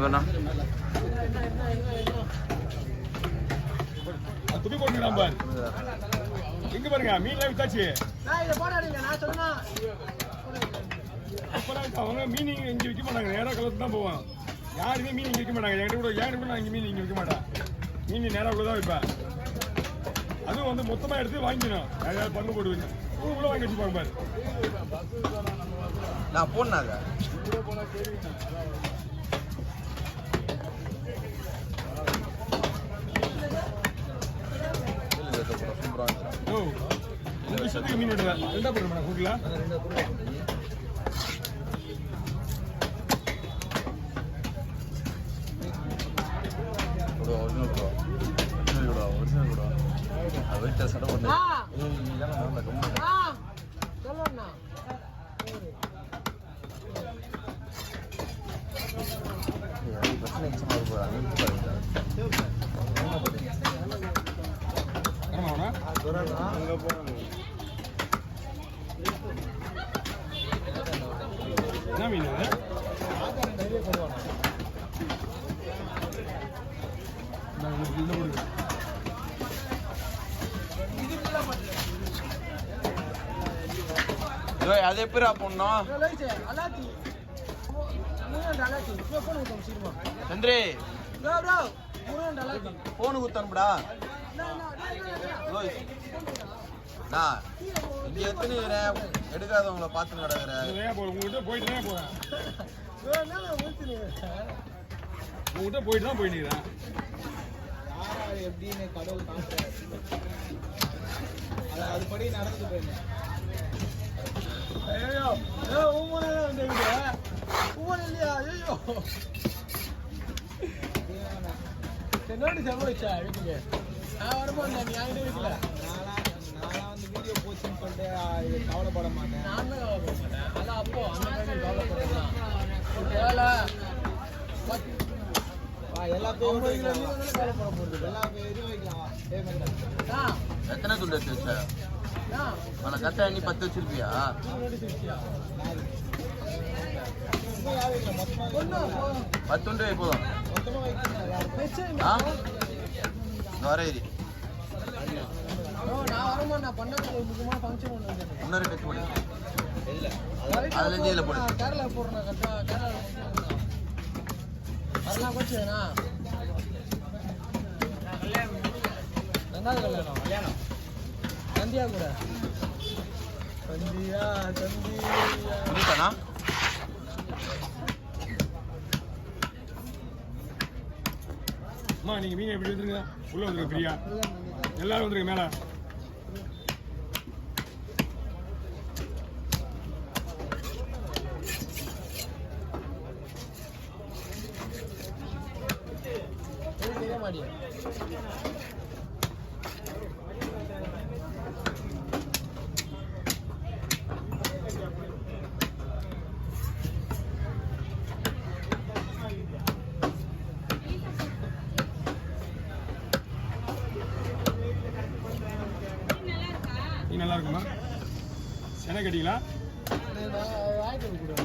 வேணா துணி போட்டுக்கலாம் பாரு. இங்க பாருங்க மீன்லாம் வித்தாச்சு. அவங்க மீன் இங்க விற்க மாட்டாங்க, நேராக கலந்து தான் போவோம். யாருமே மீன் இங்க விற்க மாட்டாங்க. என்கிட்ட கூட ஏன் கூட நான் இங்கே மீன் இங்கே விற்க மாட்டேன். மீன் நேராக தான் விற்பேன். அதுவும் வந்து மொத்தமாக எடுத்து வாங்கிக்கணும். யாராவது பங்கு போடுவீங்க கூட வாங்கி வச்சுப்பாங்க பாரு. நான் போனாங்க மீன் விடுவேன். ரெண்டா போடுறேன் கூட்டில் சடை பண்ண என்ன மீன் அது எப்படா போடணும் சந்திரி போனு குத்தனுப்படா இங்க எத்தனை எடுக்காதவங்கள பார்த்து நடக்கிற உங்ககிட்ட போயிட்டு தான் போறேன். உங்ககிட்ட போயிட்டு தான் போயிட்டு எப்படின்னு கடவுள் அதுபடி நடந்து போயிருந்தேன். ஐயோ இல்லையா? ஐயோ என்னோட சமாளிச்சா வீட்டுக்கு நான் வரும்போது நீ என்கிட்ட வீட்டுல நான்லாம் வந்து வீடியோ போச்சுன்னு சொல்லிட்டு கவலைப்பட மாட்டேன். நான் தான் கவலைப்பட மாட்டேன். அதான் அப்போ அந்த மாதிரி கவலைப்படலாம். எல்லா பேரும் கவலைப்பட போகுது. எல்லா பேரும் வைக்கலாம். எத்தனை துண்டு எடுத்து வச்ச? கத்த நீ 10 வச்சிருப்பியா? 10 துண்டு போதும். வரேரி முன்னாடி டச் பண்ணி அதுல இருந்து இதில் போடு. கேரளா போடுறேன். அதெல்லாம் போச்சுண்ணா. ரெண்டாவது கல்யாணம் சந்தியா கூட. சந்தியா புரியுதாண்ணா? அம்மா நீங்க மீன் எப்படி வந்துருங்க? உள்ள வந்துருங்க பிரியா. எல்லாரும் வந்துருங்க மேல. தெரிய மாட்டியா? நல்லா இருக்குமா? செனை கட்டிங்களா?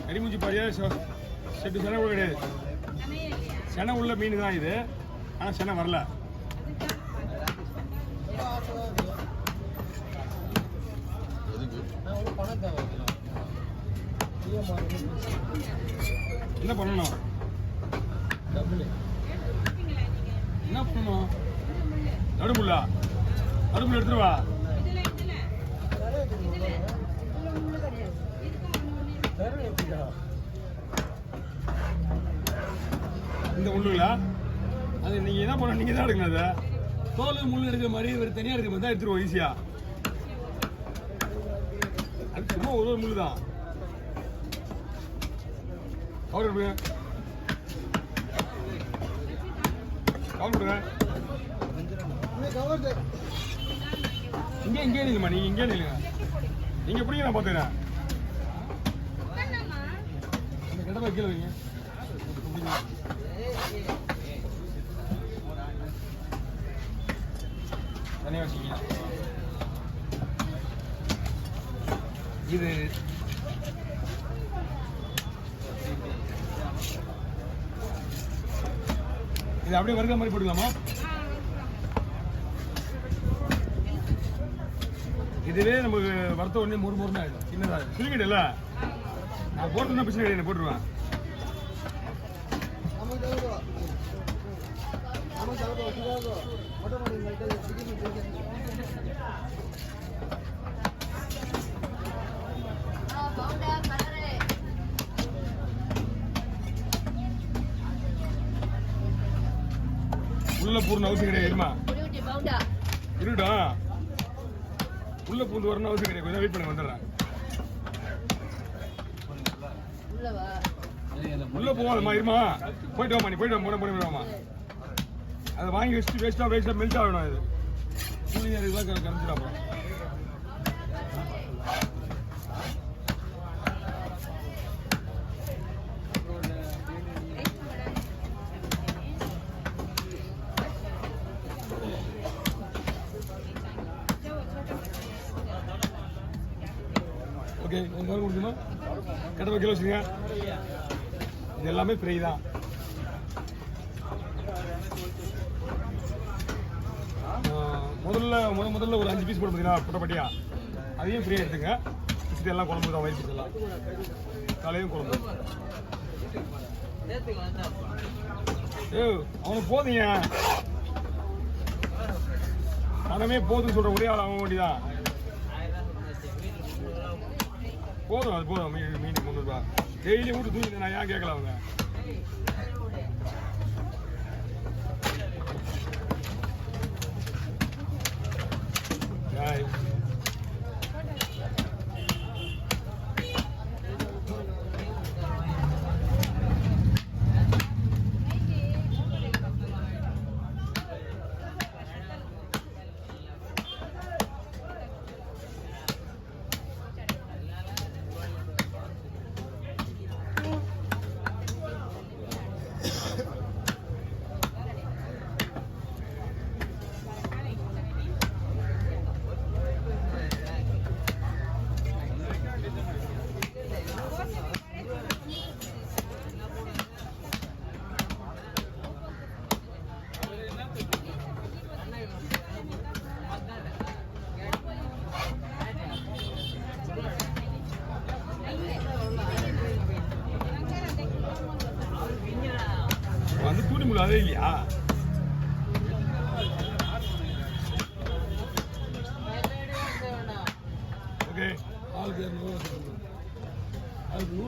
கரிமூச்சி பாரியா செட்டு செனை கூட கிடையாது. செனை உள்ள மீன் தான் இது. ஆனால் செனை வரல. என்ன பண்ணணும்? என்ன பண்ணணும்? நடுமுள்ளா நடுமுள்ள எடுத்துருவா. இந்த முள்ளுங்களா? அது நீங்க என்ன பண்ண? நீங்க தான் எடுக்கணும். அதை தோல் முள் எடுக்கிற மாதிரி ஒரு தனியாக எடுக்கிற மாதிரி தான் எடுத்துருவோம் ஈஸியா. அது சும்மா ஒரு முள்ளு தான். கவர் கொடுங்க. கவர் கொடுங்க. இங்கே நில்லுமா. நீங்க இங்கே நில்லுங்க. நீங்க பிடிங்க, நான் பார்த்துக்கிறேன். அந்த கிட்ட கீழே வைங்க. தனியாக வச்சுக்கிங்க. இது இது அப்படியே வறுக்கிற மாதிரி போட்டுக்கலாமா? இதுவே நமக்கு வறுத்த உடனே முறுமுறுன்னு ஆயிடும். சின்னதாக சுருங்கிடல நான் போட்டுருந்தா பிரச்சனை கிடையாது, போட்டுருவேன். உள்ள பூர்ண அவசியம் கிடையாது. இருடா உள்ள பூந்து வரணும் அவசியம் கிடையாது. கொஞ்சம் வெயிட் பண்ணி வந்துடுறேன். உள்ள போவாதம்மா, இருமா. போயிட்டு வாமா, நீ போயிட்டு வாமா. அதை வாங்கி வச்சுட்டு வேஸ்டா மெல்ட் ஆகணும். இது கூலிங் இதுதான் கரைஞ்சிடாப்பா. ஓகே, உங்களுக்கு கொடுக்கணுமா? கட்ட கிலோ வச்சுங்க. இது எல்லாமே ஃப்ரை தான். முதல்ல ஒரு 5 பீஸ் போட்டு பார்த்தீங்கன்னா புட்டப்பட்டியா, அதையும் ஃப்ரீயாக எடுத்துங்க. வச்சுட்டு எல்லாம் குழம்பு தான், வயிறு எல்லாம் தலையும் குழம்பு. அவனுக்கு போதுங்க, பணமே போதுன்னு சொல்ற ஒரே ஆள் அவன் வேண்டிதான். போதும், அது போதும். மீன் 300 ரூபா டெய்லி வீட்டு தூக்கி நான் ஏன் கேட்கல அவங்க. வந்து தூண்டி முள்ள அதே இல்லையா?